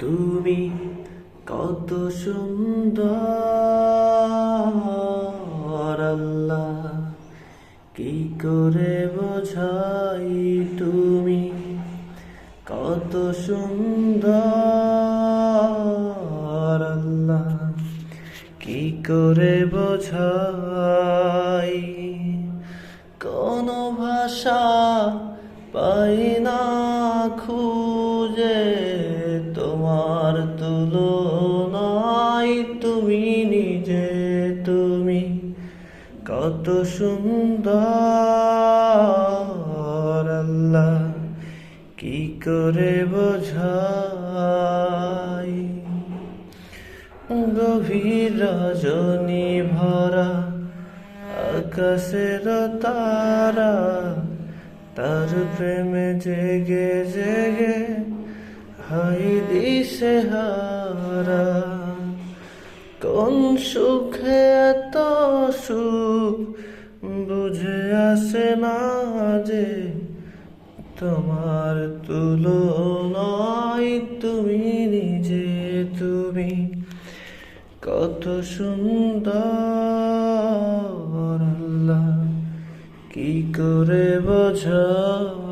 তুমি কত সুন্দর আল্লাহ, কি করে বোঝাই তুমি কত সুন্দর আল্লাহ, কি করে বোঝাই। কোন ভাষা পাই না খুঁজে তোমার তুলনায়, তুমি নিজে তুমি কত সুন্দর আল্লাহ, কি করে বোঝাই। গভীর রজনী ভরা আকাশের তারা, তার প্রেমে জেগে জেগে হাই দিশে হারা। কোন সুখে এত সুখ বুঝে আসে না যে তোমার তুলনায়, তুমি নিজে তুমি কত সুন্দর আল্লাহ, কি করে বোঝাই।